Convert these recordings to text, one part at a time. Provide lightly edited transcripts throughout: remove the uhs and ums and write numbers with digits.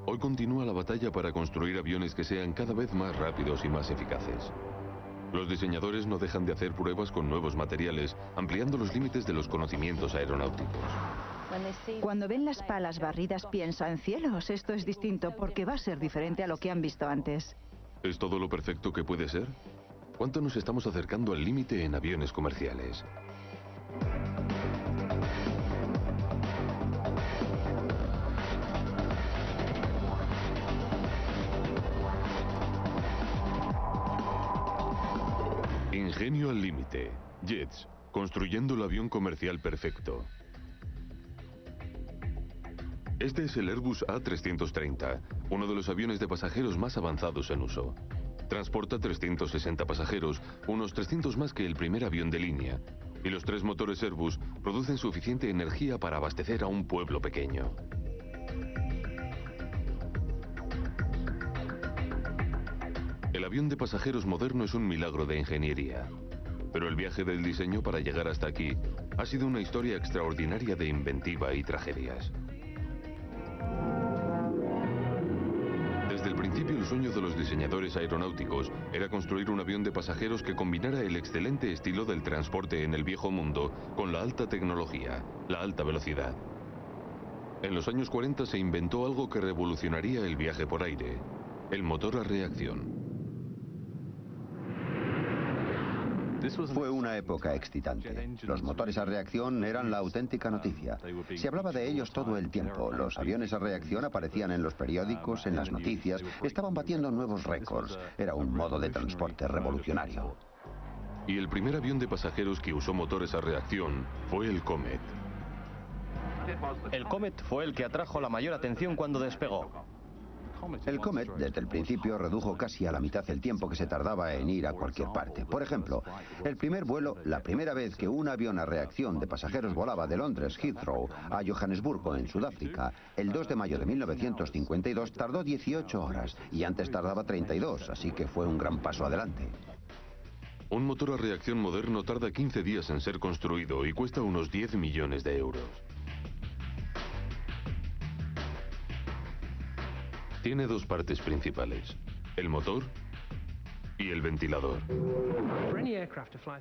Hoy continúa la batalla para construir aviones que sean cada vez más rápidos y más eficaces. Los diseñadores no dejan de hacer pruebas con nuevos materiales, ampliando los límites de los conocimientos aeronáuticos. Cuando ven las palas barridas piensan, cielos, esto es distinto porque va a ser diferente a lo que han visto antes. ¿Es todo lo perfecto que puede ser? ¿Cuánto nos estamos acercando al límite en aviones comerciales? Ingenio al límite. Jets, construyendo el avión comercial perfecto. Este es el Airbus A330, uno de los aviones de pasajeros más avanzados en uso. Transporta 360 pasajeros, unos 300 más que el primer avión de línea, y los 3 motores Airbus producen suficiente energía para abastecer a un pueblo pequeño. El avión de pasajeros moderno es un milagro de ingeniería, pero el viaje del diseño para llegar hasta aquí ha sido una historia extraordinaria de inventiva y tragedias. Desde el principio, el sueño de los diseñadores aeronáuticos era construir un avión de pasajeros que combinara el excelente estilo del transporte en el viejo mundo con la alta tecnología, la alta velocidad. En los años 40 se inventó algo que revolucionaría el viaje por aire: el motor a reacción. Fue una época excitante. Los motores a reacción eran la auténtica noticia. Se hablaba de ellos todo el tiempo. Los aviones a reacción aparecían en los periódicos, en las noticias. Estaban batiendo nuevos récords. Era un modo de transporte revolucionario. Y el primer avión de pasajeros que usó motores a reacción fue el Comet. El Comet fue el que atrajo la mayor atención cuando despegó. El Comet, desde el principio, redujo casi a la mitad el tiempo que se tardaba en ir a cualquier parte. Por ejemplo, el primer vuelo, la primera vez que un avión a reacción de pasajeros volaba de Londres Heathrow a Johannesburgo, en Sudáfrica, el 2 de mayo de 1952, tardó 18 horas, y antes tardaba 32, así que fue un gran paso adelante. Un motor a reacción moderno tarda 15 días en ser construido y cuesta unos 10 millones de euros. Tiene 2 partes principales: el motor y el ventilador.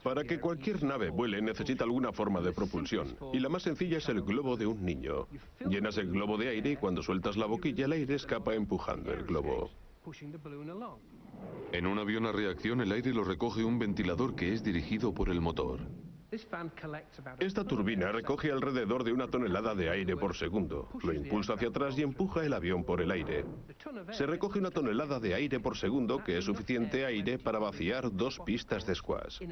Para que cualquier nave vuele necesita alguna forma de propulsión, y la más sencilla es el globo de un niño. Llenas el globo de aire y cuando sueltas la boquilla el aire escapa empujando el globo. En un avión a reacción el aire lo recoge un ventilador que es dirigido por el motor. Esta turbina recoge alrededor de 1 tonelada de aire por segundo. Lo impulsa hacia atrás y empuja el avión por el aire. Se recoge 1 tonelada de aire por segundo, que es suficiente aire para vaciar 2 pistas de squash.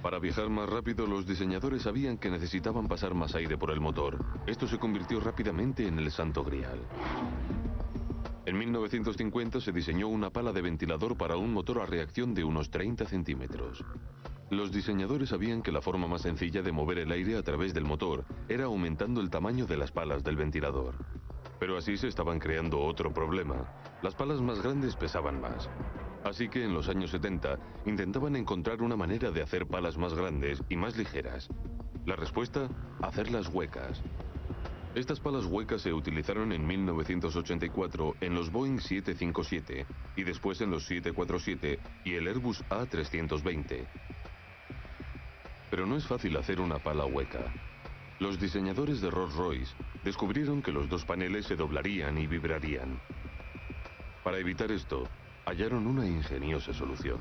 Para viajar más rápido, los diseñadores sabían que necesitaban pasar más aire por el motor. Esto se convirtió rápidamente en el santo grial. En 1950 se diseñó una pala de ventilador para un motor a reacción de unos 30 centímetros. Los diseñadores sabían que la forma más sencilla de mover el aire a través del motor era aumentando el tamaño de las palas del ventilador. Pero así se estaban creando otro problema: las palas más grandes pesaban más. Así que en los años 70 intentaban encontrar una manera de hacer palas más grandes y más ligeras. La respuesta: hacerlas huecas. Estas palas huecas se utilizaron en 1984 en los Boeing 757 y después en los 747 y el Airbus A320. Pero no es fácil hacer una pala hueca. Los diseñadores de Rolls-Royce descubrieron que los 2 paneles se doblarían y vibrarían. Para evitar esto, hallaron una ingeniosa solución.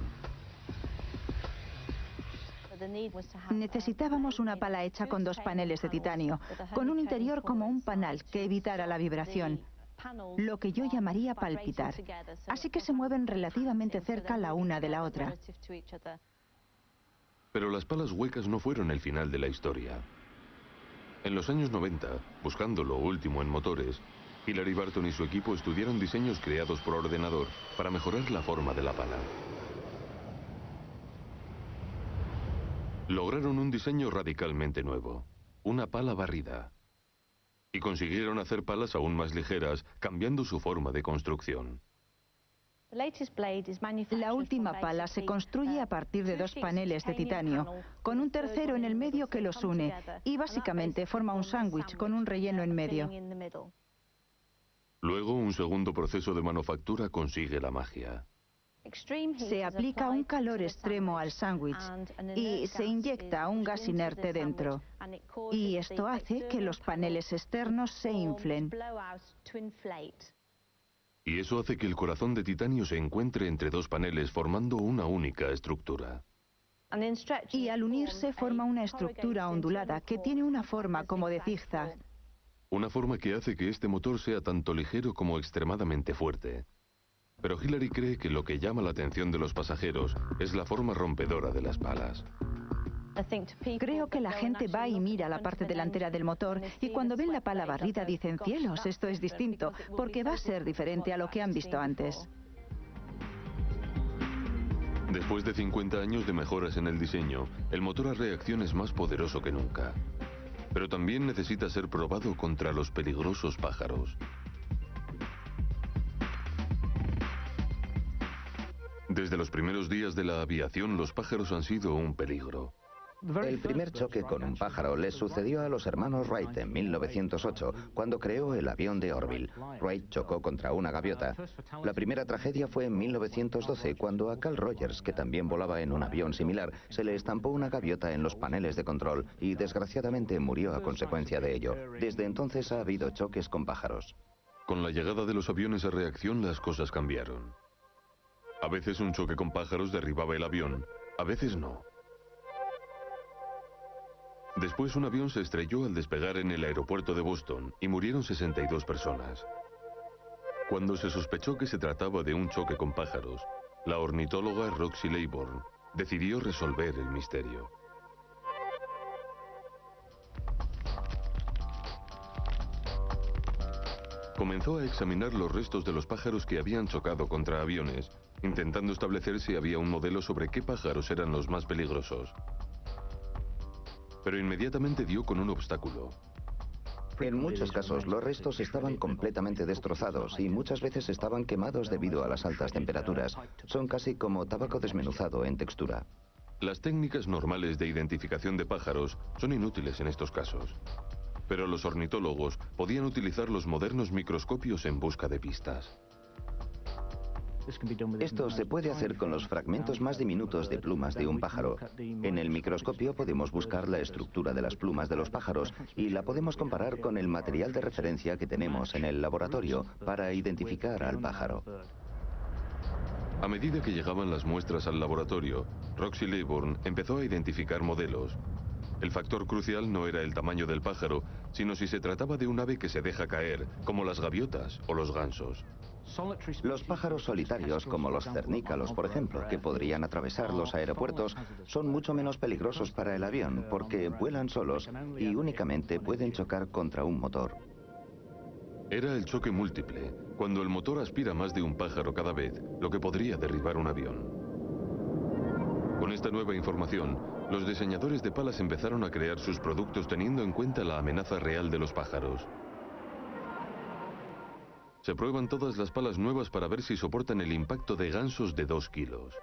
Necesitábamos una pala hecha con 2 paneles de titanio, con un interior como un panal que evitara la vibración, lo que yo llamaría palpitar. Así que se mueven relativamente cerca la una de la otra. Pero las palas huecas no fueron el final de la historia. En los años 90, buscando lo último en motores, Hilary Barton y su equipo estudiaron diseños creados por ordenador para mejorar la forma de la pala. Lograron un diseño radicalmente nuevo: una pala barrida. Y consiguieron hacer palas aún más ligeras, cambiando su forma de construcción. La última pala se construye a partir de 2 paneles de titanio, con un tercero en el medio que los une, y básicamente forma un sándwich con un relleno en medio. Luego, un segundo proceso de manufactura consigue la magia. Se aplica un calor extremo al sándwich y se inyecta un gas inerte dentro. Y esto hace que los paneles externos se inflen. Y eso hace que el corazón de titanio se encuentre entre 2 paneles formando una única estructura. Y al unirse forma una estructura ondulada que tiene una forma como de zigzag. Una forma que hace que este motor sea tanto ligero como extremadamente fuerte. Pero Hillary cree que lo que llama la atención de los pasajeros es la forma rompedora de las palas. Creo que la gente va y mira la parte delantera del motor y cuando ven la pala barrida dicen, cielos, esto es distinto, porque va a ser diferente a lo que han visto antes. Después de 50 años de mejoras en el diseño, el motor a reacción es más poderoso que nunca. Pero también necesita ser probado contra los peligrosos pájaros. Desde los primeros días de la aviación, los pájaros han sido un peligro. El primer choque con un pájaro les sucedió a los hermanos Wright en 1908, cuando creó el avión de Orville. Wright chocó contra una gaviota. La primera tragedia fue en 1912, cuando a Carl Rogers, que también volaba en un avión similar, se le estampó una gaviota en los paneles de control y desgraciadamente murió a consecuencia de ello. Desde entonces ha habido choques con pájaros. Con la llegada de los aviones a reacción, las cosas cambiaron. A veces un choque con pájaros derribaba el avión, a veces no. Después un avión se estrelló al despegar en el aeropuerto de Boston y murieron 62 personas. Cuando se sospechó que se trataba de un choque con pájaros, la ornitóloga Roxy Laybourne decidió resolver el misterio. Comenzó a examinar los restos de los pájaros que habían chocado contra aviones, intentando establecer si había un modelo sobre qué pájaros eran los más peligrosos. Pero inmediatamente dio con un obstáculo. En muchos casos, los restos estaban completamente destrozados y muchas veces estaban quemados debido a las altas temperaturas. Son casi como tabaco desmenuzado en textura. Las técnicas normales de identificación de pájaros son inútiles en estos casos. Pero los ornitólogos podían utilizar los modernos microscopios en busca de pistas. Esto se puede hacer con los fragmentos más diminutos de plumas de un pájaro. En el microscopio podemos buscar la estructura de las plumas de los pájaros y la podemos comparar con el material de referencia que tenemos en el laboratorio para identificar al pájaro. A medida que llegaban las muestras al laboratorio, Roxy Laybourne empezó a identificar modelos. El factor crucial no era el tamaño del pájaro, sino si se trataba de un ave que se deja caer, como las gaviotas o los gansos. Los pájaros solitarios, como los cernícalos, por ejemplo, que podrían atravesar los aeropuertos, son mucho menos peligrosos para el avión porque vuelan solos y únicamente pueden chocar contra un motor. Era el choque múltiple, cuando el motor aspira más de un pájaro cada vez, lo que podría derribar un avión. Con esta nueva información, los diseñadores de palas empezaron a crear sus productos teniendo en cuenta la amenaza real de los pájaros. Se prueban todas las palas nuevas para ver si soportan el impacto de gansos de 2 kilos.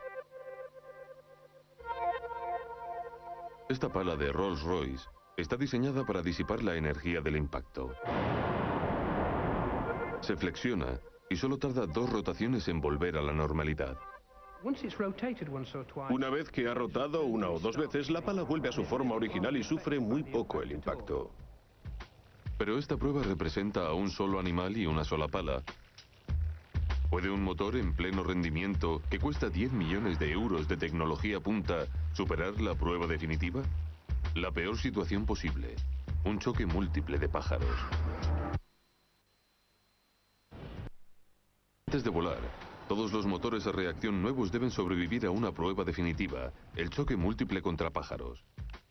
Esta pala de Rolls-Royce está diseñada para disipar la energía del impacto. Se flexiona y solo tarda 2 rotaciones en volver a la normalidad. Una vez que ha rotado 1 o 2 veces, la pala vuelve a su forma original y sufre muy poco el impacto. Pero esta prueba representa a un solo animal y una sola pala. ¿Puede un motor en pleno rendimiento, que cuesta 10 millones de euros de tecnología punta, superar la prueba definitiva? La peor situación posible, un choque múltiple de pájaros. Antes de volar, todos los motores a reacción nuevos deben sobrevivir a una prueba definitiva, el choque múltiple contra pájaros.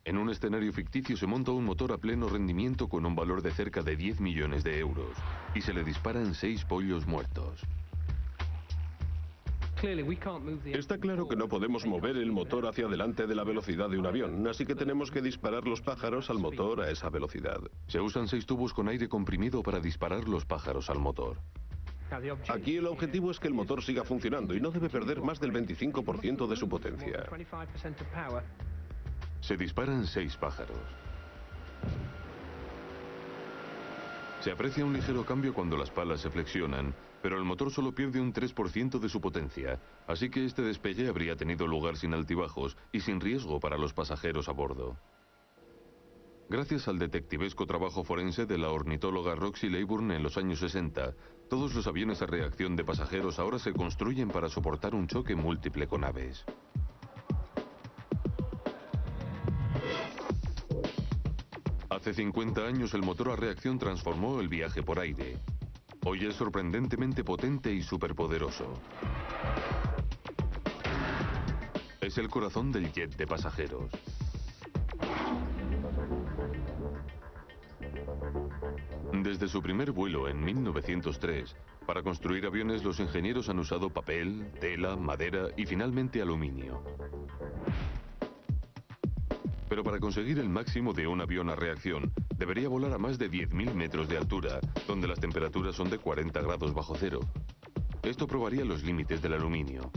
En un escenario ficticio se monta un motor a pleno rendimiento con un valor de cerca de 10 millones de euros y se le disparan 6 pollos muertos. Está claro que no podemos mover el motor hacia adelante de la velocidad de un avión, así que tenemos que disparar los pájaros al motor a esa velocidad. Se usan 6 tubos con aire comprimido para disparar los pájaros al motor. Aquí el objetivo es que el motor siga funcionando y no debe perder más del 25% de su potencia. Se disparan 6 pájaros. Se aprecia un ligero cambio cuando las palas se flexionan, pero el motor solo pierde un 3% de su potencia, así que este despegue habría tenido lugar sin altibajos y sin riesgo para los pasajeros a bordo. Gracias al detectivesco trabajo forense de la ornitóloga Roxy Leyburn en los años 60, todos los aviones a reacción de pasajeros ahora se construyen para soportar un choque múltiple con aves. Hace 50 años el motor a reacción transformó el viaje por aire. Hoy es sorprendentemente potente y superpoderoso. Es el corazón del jet de pasajeros. Desde su primer vuelo en 1903, para construir aviones los ingenieros han usado papel, tela, madera y finalmente aluminio. Pero para conseguir el máximo de un avión a reacción, debería volar a más de 10.000 metros de altura, donde las temperaturas son de 40 grados bajo cero. Esto probaría los límites del aluminio.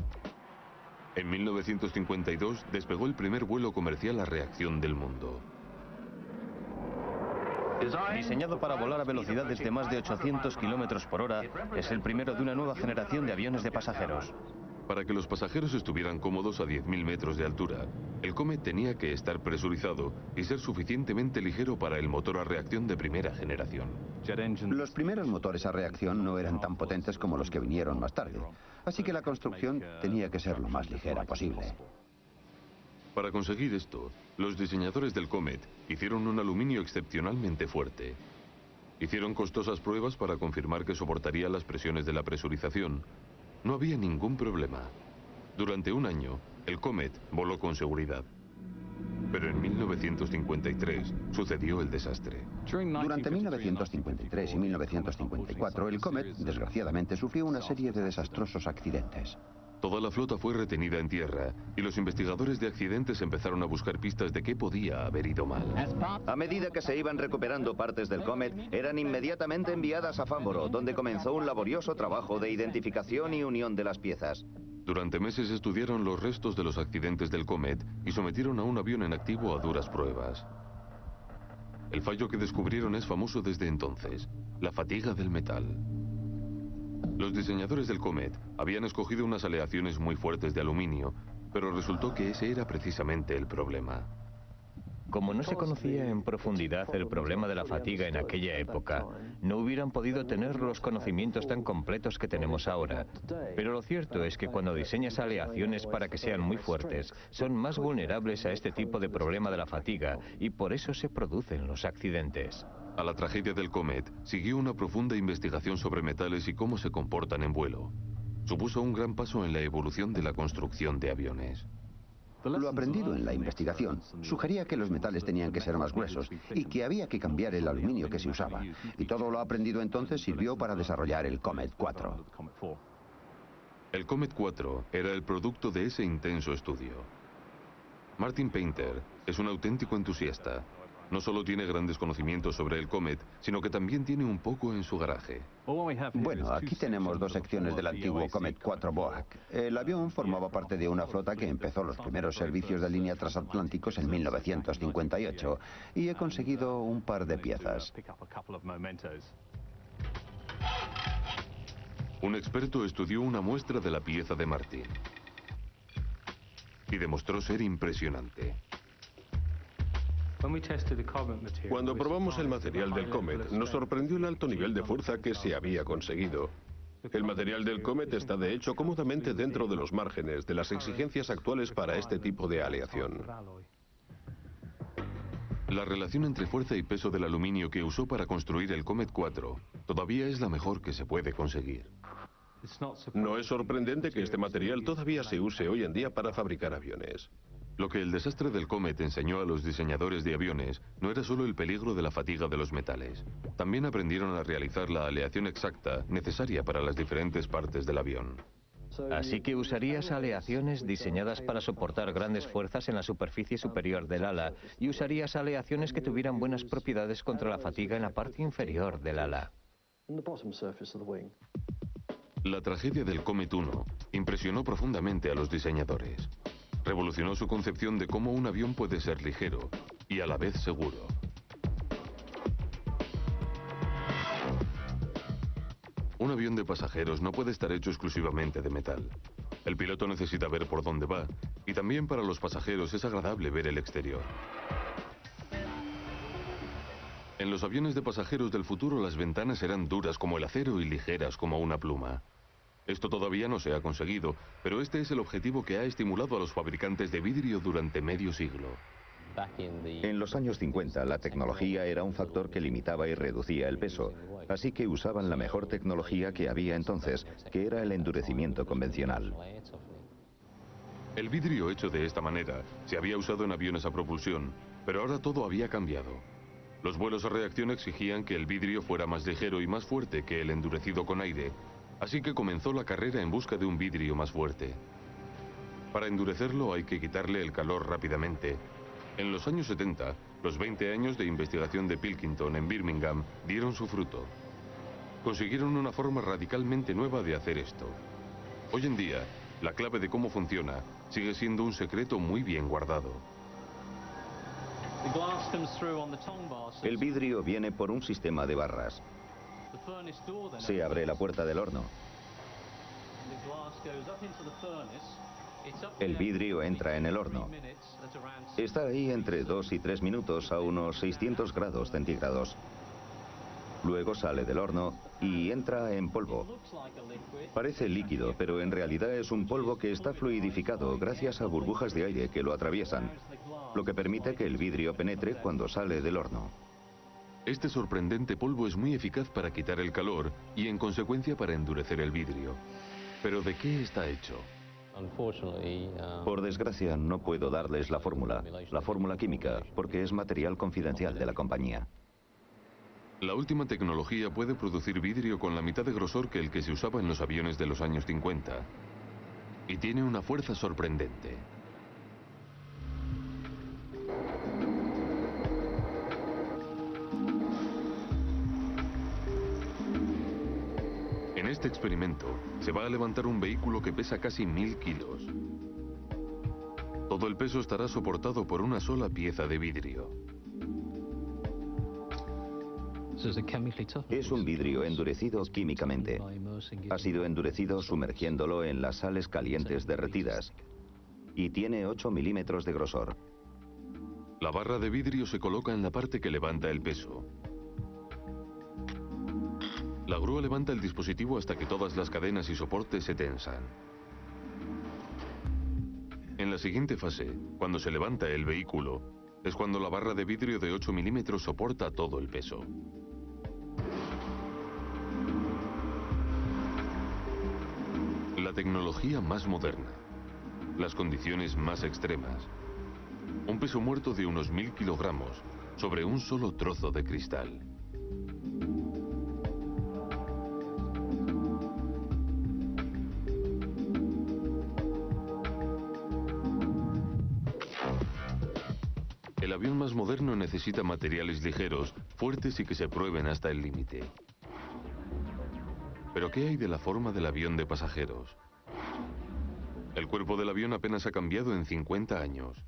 En 1952 despegó el primer vuelo comercial a reacción del mundo. Diseñado para volar a velocidades de más de 800 kilómetros por hora, es el primero de una nueva generación de aviones de pasajeros. Para que los pasajeros estuvieran cómodos a 10.000 metros de altura, el Comet tenía que estar presurizado y ser suficientemente ligero para el motor a reacción de primera generación. Los primeros motores a reacción no eran tan potentes como los que vinieron más tarde, así que la construcción tenía que ser lo más ligera posible. Para conseguir esto, los diseñadores del Comet hicieron un aluminio excepcionalmente fuerte. Hicieron costosas pruebas para confirmar que soportaría las presiones de la presurización. No había ningún problema. Durante un año, el Comet voló con seguridad. Pero en 1953 sucedió el desastre. Durante 1953 y 1954, el Comet, desgraciadamente, sufrió una serie de desastrosos accidentes. Toda la flota fue retenida en tierra y los investigadores de accidentes empezaron a buscar pistas de qué podía haber ido mal. A medida que se iban recuperando partes del Comet, eran inmediatamente enviadas a Farnborough, donde comenzó un laborioso trabajo de identificación y unión de las piezas. Durante meses estudiaron los restos de los accidentes del Comet y sometieron a un avión en activo a duras pruebas. El fallo que descubrieron es famoso desde entonces: la fatiga del metal. Los diseñadores del Comet habían escogido unas aleaciones muy fuertes de aluminio, pero resultó que ese era precisamente el problema. Como no se conocía en profundidad el problema de la fatiga en aquella época, no hubieran podido tener los conocimientos tan completos que tenemos ahora. Pero lo cierto es que cuando diseñas aleaciones para que sean muy fuertes, son más vulnerables a este tipo de problema de la fatiga y por eso se producen los accidentes. A la tragedia del Comet siguió una profunda investigación sobre metales y cómo se comportan en vuelo. Supuso un gran paso en la evolución de la construcción de aviones. Lo aprendido en la investigación sugería que los metales tenían que ser más gruesos y que había que cambiar el aluminio que se usaba. Y todo lo aprendido entonces sirvió para desarrollar el Comet 4. El Comet 4 era el producto de ese intenso estudio. Martin Painter es un auténtico entusiasta. No solo tiene grandes conocimientos sobre el Comet, sino que también tiene un poco en su garaje. Bueno, aquí tenemos dos secciones del antiguo Comet 4 Boeing. El avión formaba parte de una flota que empezó los primeros servicios de línea transatlánticos en 1958 y he conseguido un par de piezas. Un experto estudió una muestra de la pieza de Martin y demostró ser impresionante. Cuando probamos el material del Comet, nos sorprendió el alto nivel de fuerza que se había conseguido. El material del Comet está de hecho cómodamente dentro de los márgenes de las exigencias actuales para este tipo de aleación. La relación entre fuerza y peso del aluminio que usó para construir el Comet 4 todavía es la mejor que se puede conseguir. No es sorprendente que este material todavía se use hoy en día para fabricar aviones. Lo que el desastre del Comet enseñó a los diseñadores de aviones no era solo el peligro de la fatiga de los metales. También aprendieron a realizar la aleación exacta necesaria para las diferentes partes del avión. Así que usarías aleaciones diseñadas para soportar grandes fuerzas en la superficie superior del ala y usarías aleaciones que tuvieran buenas propiedades contra la fatiga en la parte inferior del ala. La tragedia del Comet 1 impresionó profundamente a los diseñadores. Revolucionó su concepción de cómo un avión puede ser ligero y a la vez seguro. Un avión de pasajeros no puede estar hecho exclusivamente de metal. El piloto necesita ver por dónde va, y también para los pasajeros es agradable ver el exterior. En los aviones de pasajeros del futuro las ventanas serán duras como el acero y ligeras como una pluma. Esto todavía no se ha conseguido, pero este es el objetivo que ha estimulado a los fabricantes de vidrio durante medio siglo. En los años 50 la tecnología era un factor que limitaba y reducía el peso, así que usaban la mejor tecnología que había entonces, que era el endurecimiento convencional. El vidrio hecho de esta manera se había usado en aviones a propulsión, pero ahora todo había cambiado. Los vuelos a reacción exigían que el vidrio fuera más ligero y más fuerte que el endurecido con aire, así que comenzó la carrera en busca de un vidrio más fuerte. Para endurecerlo hay que quitarle el calor rápidamente. En los años 70, los 20 años de investigación de Pilkington en Birmingham dieron su fruto. Consiguieron una forma radicalmente nueva de hacer esto. Hoy en día, la clave de cómo funciona sigue siendo un secreto muy bien guardado. El vidrio viene por un sistema de barras. Se abre la puerta del horno. El vidrio entra en el horno. Está ahí entre 2 y 3 minutos a unos 600 grados centígrados. Luego sale del horno y entra en polvo. Parece líquido, pero en realidad es un polvo que está fluidificado gracias a burbujas de aire que lo atraviesan, lo que permite que el vidrio penetre cuando sale del horno. Este sorprendente polvo es muy eficaz para quitar el calor y en consecuencia para endurecer el vidrio. ¿Pero de qué está hecho? Por desgracia, no puedo darles la fórmula química, porque es material confidencial de la compañía. La última tecnología puede producir vidrio con la mitad de grosor que el que se usaba en los aviones de los años 50. Y tiene una fuerza sorprendente. En este experimento, se va a levantar un vehículo que pesa casi 1000 kilos. Todo el peso estará soportado por una sola pieza de vidrio. Es un vidrio endurecido químicamente. Ha sido endurecido sumergiéndolo en las sales calientes derretidas. Y tiene 8 milímetros de grosor. La barra de vidrio se coloca en la parte que levanta el peso. La grúa levanta el dispositivo hasta que todas las cadenas y soportes se tensan. En la siguiente fase, cuando se levanta el vehículo, es cuando la barra de vidrio de 8 milímetros soporta todo el peso. La tecnología más moderna, las condiciones más extremas, un peso muerto de unos 1000 kilogramos sobre un solo trozo de cristal. El avión más moderno necesita materiales ligeros, fuertes y que se prueben hasta el límite. ¿Pero qué hay de la forma del avión de pasajeros? El cuerpo del avión apenas ha cambiado en 50 años,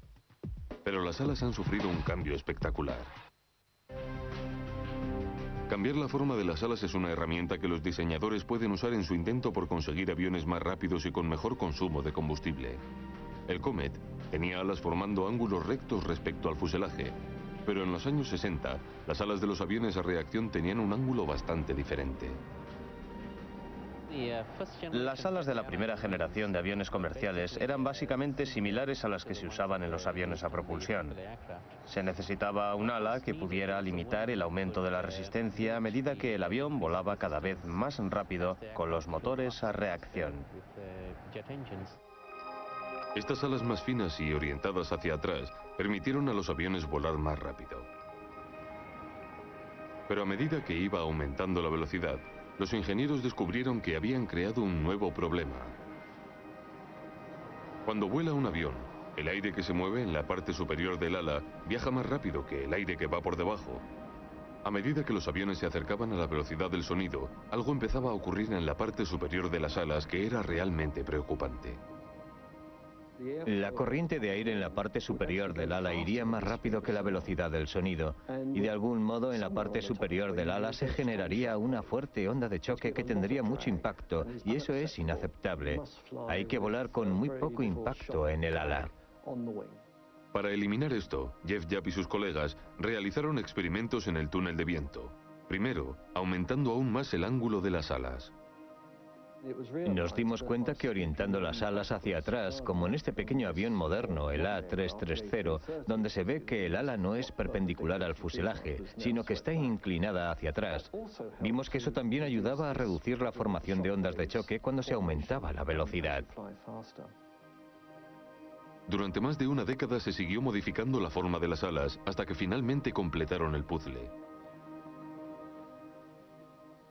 pero las alas han sufrido un cambio espectacular. Cambiar la forma de las alas es una herramienta que los diseñadores pueden usar en su intento por conseguir aviones más rápidos y con mejor consumo de combustible. El Comet tenía alas formando ángulos rectos respecto al fuselaje, pero en los años 60, las alas de los aviones a reacción tenían un ángulo bastante diferente. Las alas de la primera generación de aviones comerciales eran básicamente similares a las que se usaban en los aviones a propulsión. Se necesitaba un ala que pudiera limitar el aumento de la resistencia a medida que el avión volaba cada vez más rápido con los motores a reacción. Estas alas más finas y orientadas hacia atrás permitieron a los aviones volar más rápido. Pero a medida que iba aumentando la velocidad, los ingenieros descubrieron que habían creado un nuevo problema. Cuando vuela un avión, el aire que se mueve en la parte superior del ala viaja más rápido que el aire que va por debajo. A medida que los aviones se acercaban a la velocidad del sonido, algo empezaba a ocurrir en la parte superior de las alas que era realmente preocupante. La corriente de aire en la parte superior del ala iría más rápido que la velocidad del sonido, y de algún modo en la parte superior del ala se generaría una fuerte onda de choque que tendría mucho impacto, y eso es inaceptable. Hay que volar con muy poco impacto en el ala. Para eliminar esto, Jeff Yap y sus colegas realizaron experimentos en el túnel de viento. Primero, aumentando aún más el ángulo de las alas. Nos dimos cuenta que orientando las alas hacia atrás, como en este pequeño avión moderno, el A330, donde se ve que el ala no es perpendicular al fuselaje, sino que está inclinada hacia atrás, vimos que eso también ayudaba a reducir la formación de ondas de choque cuando se aumentaba la velocidad. Durante más de una década se siguió modificando la forma de las alas hasta que finalmente completaron el puzzle.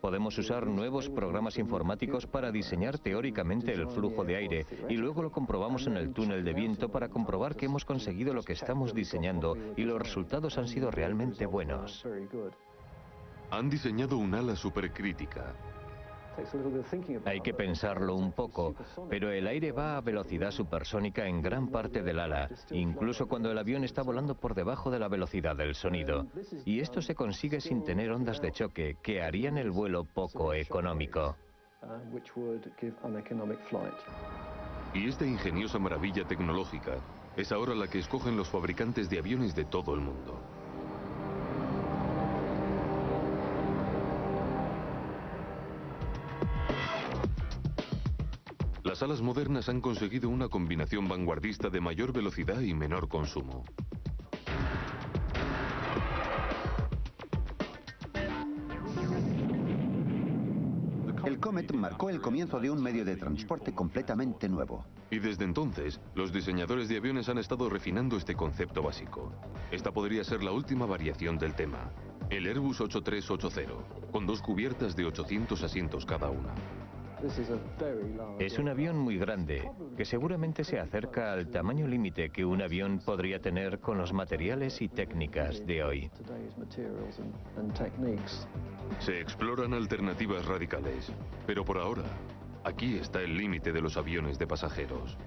Podemos usar nuevos programas informáticos para diseñar teóricamente el flujo de aire y luego lo comprobamos en el túnel de viento para comprobar que hemos conseguido lo que estamos diseñando y los resultados han sido realmente buenos. Han diseñado un ala supercrítica. Hay que pensarlo un poco, pero el aire va a velocidad supersónica en gran parte del ala, incluso cuando el avión está volando por debajo de la velocidad del sonido. Y esto se consigue sin tener ondas de choque, que harían el vuelo poco económico. Y esta ingeniosa maravilla tecnológica es ahora la que escogen los fabricantes de aviones de todo el mundo. Las alas modernas han conseguido una combinación vanguardista de mayor velocidad y menor consumo. El Comet marcó el comienzo de un medio de transporte completamente nuevo. Y desde entonces, los diseñadores de aviones han estado refinando este concepto básico. Esta podría ser la última variación del tema. El Airbus 8380, con 2 cubiertas de 800 asientos cada una. Es un avión muy grande, que seguramente se acerca al tamaño límite que un avión podría tener con los materiales y técnicas de hoy. Se exploran alternativas radicales, pero por ahora, aquí está el límite de los aviones de pasajeros.